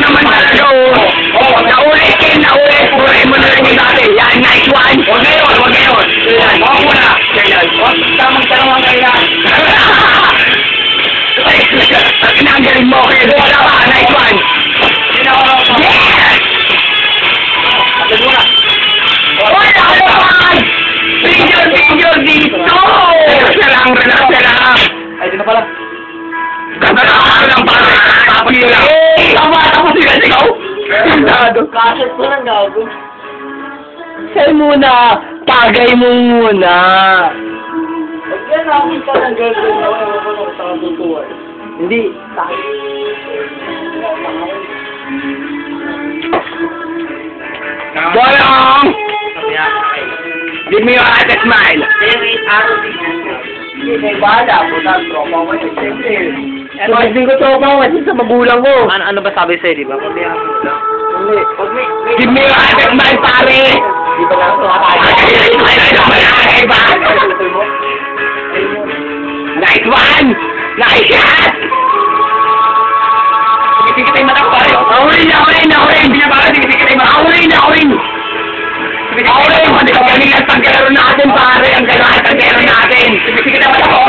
naman talaga, oh. Oh, naulit, Ken, naulit. Buray mo na lang yung dati. Yan, nice one. Huwag ngayon, huwag ngayon. Yan, huwag mo na. Yan. Tamang tanong ang yan. Ang galing mo, Ken. Wala ka, nice one. Yes! Wala naman! Picture dito! Relax na lang. Ay, di na pala. Gagalakan lang pare. Tapos yun lang. Tapos yun lang ikaw. Kaset ko lang gago. Say muna. Tagay mo muna. Pag yan namin ka ng girlfriend mo, ewan ko na sa katutuan. Hindi. Bolong! Give me your ate smile. Hindi, may bala. Puta, tropa ko yun. Siyempre. Hindi ko tropa ko kasi sa magulang ko. Ano ba sabi sa'yo, di ba? Pag may ako lang. Hindi. Give me your ate smile, pare. Di ba lang ito Nice one! Nice shot! Sige tayo matang pare. Ahulin! Hindi na pare. Sige tayo matang. Ahulin! Ang galing ang tanggalaro natin, pare. Ang galing ang tanggalaro natin. Sige tayo matang.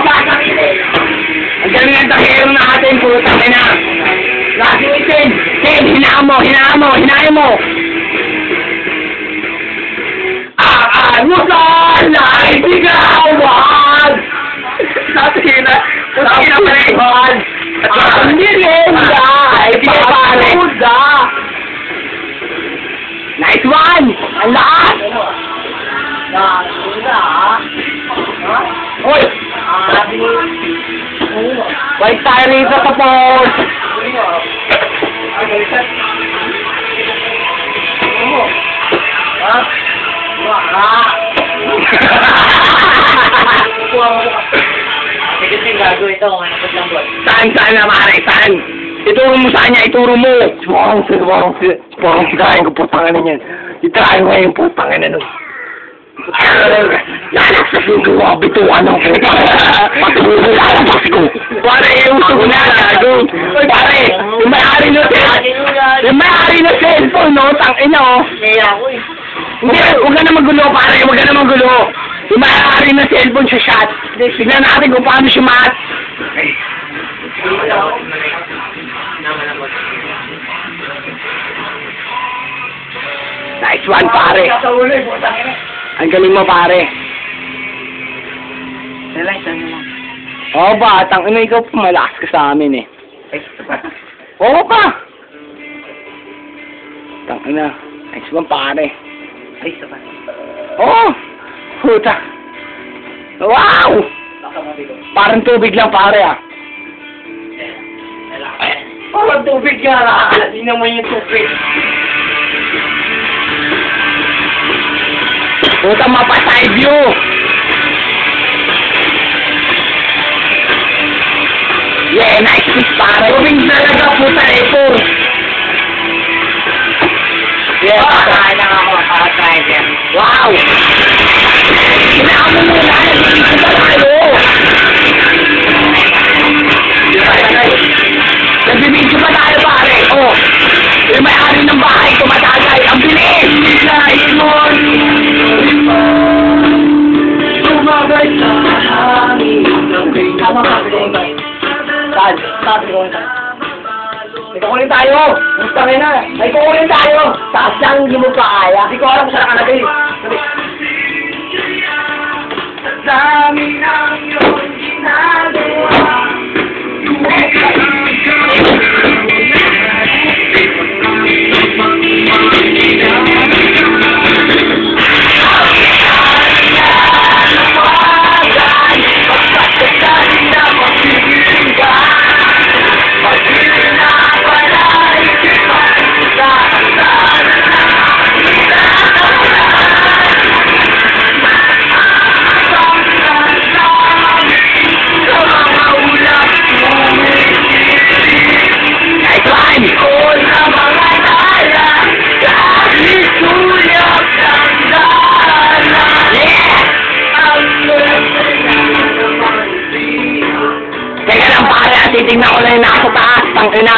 Ang galing ang tanggalaro natin, putang ina. Lagi itin. Ken, hinaan mo. Anusan na ibigawan! Satina parehan! Hindi rin ay paparuda! Nice one! Ang lahat! Hoy! Balik tayo rito sa post! Sige, gago ito. Saan na pare? Saan? Ituro mo saan niya, ituro mo. Parang sikain ko putangan na niyan. Itirahin ko yung putangan na nun. Lalaksasin ko mga bituan ng putangan. Patuloy na lalabas ko. Pare, uso ko na gago. Pare, yung may-ari na cellphone, no? Tangina, oh. Kaya ako eh. Hindi, huwag ka na magulo, pare. Huwag ka na magulo. Yung may-ari na cellphone sa shot. Tignan natin kung paano siya mat. Nice one, pare. Ang galing mo, pare. Oo ba? Tangina, ikaw malakas ka sa amin, eh. Oo pa. Tangina. Nice one, pare. Oo. Puta. Wow! Parang tubig lang, pare, ah. Parang tubig ka na. Hindi naman yung tubig. Puta, mapa-side view. Yeah, nice fish, pare. Tubig talaga, puta, ito. Yeah, Kakain lang ako. Kakain yan. wow! Kailangan mo muna, nag-iisip pa tayo! Nag-iisip pa tayo, pare! Oh! Yung may-ari ng bahay, tumatagay! Ang bilis! Laimon! Sumagay sa hangin ng pinagpapagay. May kukunin tayo! Gusto rin na! May kukunin tayo! Taas lang, hindi mo pa kaya. Hindi ko alam kung saan nakalagay. Dami ng iyong ginagawa. Titignan ko lang yung nasa taas, tangina.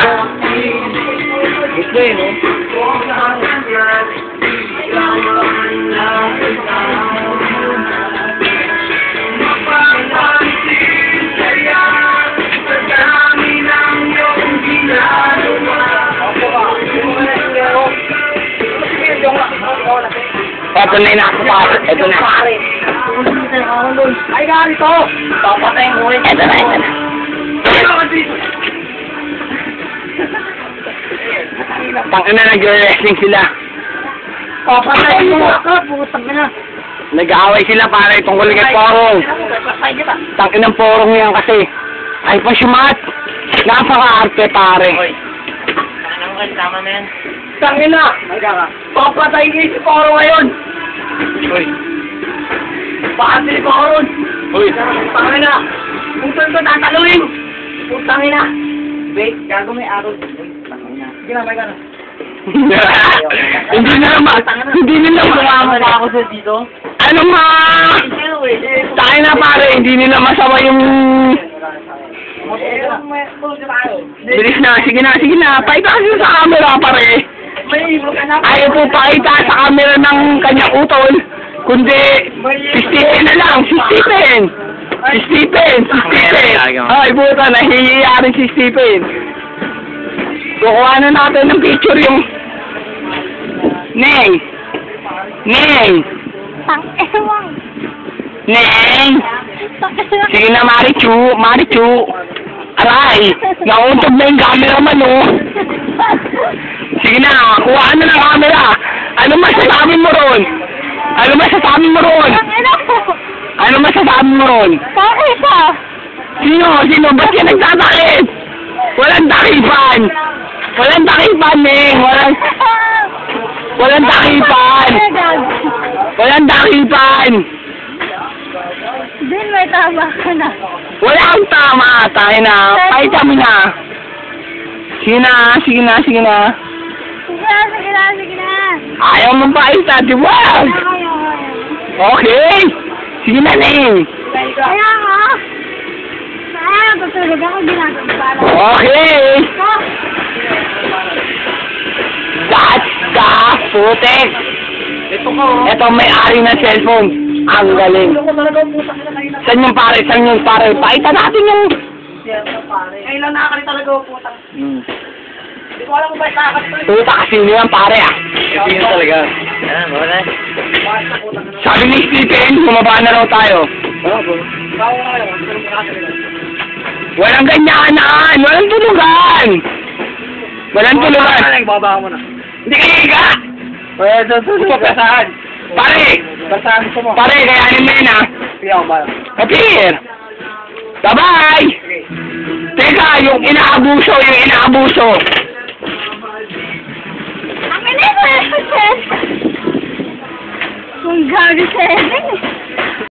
eh, no? Ito na yung nakapasok. Ito na. Ay, ganito! Papatayin ko rin. Ito na, ito na. Tangina na nag-wrestling sila. Papatayin mo ka, putang ina. Nag-aaway sila pare tungkol kay Porong. Tangina ng Porong yan kasi. Ay pa siumat. Napaka-arte pare. Tama na yan. Tangina. Papatayin kayo si Porong ngayon. Uy. Bakit si Porong? Uy. Tangina. Kung saan ko tataluin. Putang ina. Wait, gago may araw. Tangina. Sige na, may gano'n. Hindi na naman. Hindi nila Kasama na masama. ako sa dito. Ano ma? Tayo na pare. Hindi nila masama yung... Bilis na. Sige na, sige na. Pakita kasi sa camera pare. Ayaw po pakita sa camera ng kanyang utol. Kundi, si Stephen na lang. Si Stephen. Si Stephen. Si Stephen. Ay, buta. Nahihiya rin si Stephen. Kukuha na natin ng picture yung... Neng! Neng! Pang-ewang. Neng! Sige na, Marichu! Marichu! Aray! Nauntog na yung cameraman, oh! Sige na, kuha na ng camera! Ano masasabi mo ron? Ano masasabi mo ron? Ano masasabi mo ron? Bakit ka? Sino? Sino? Ba't ka nagtatakit? Walang takipan! Walang takipan, Neng! Walang takipan! Walang takipan! Din, may tama ka na. Wala kang tama! Tayo na! Pakita mo na! Sige na! Sige na! Sige na! Sige na, sige na, sige na. Ayaw mong pakita! Di ba? Ayaw. Okay! Sige na, Neng! Kaya nga. Kaya tutulog ako ginagawa. Okay! That's the footage! Ito may-ari ng cellphone. Ang galing. Saan yung pare? Saan yung pare? Pakita natin yung... Ngayon lang nakakali talaga ako putang. Hindi ko alam kung ba't nakakali. Puta, kasino yan pare ah. Kasino talaga. Yan, wala. Sabi ni Stephen, bumaba na raw tayo. Walang ganyanan! Walang tulugan! Walang tulugan! Bababa mo na. Hindi ka higa! Pwede, saan? Pare! Basahan ko mo. Pare, kayanin mo yun ah. Sige ako ba? Kapir! Bye-bye! Teka, yung inaabuso, yung inaabuso. Ang ina ko. Kung gabi sa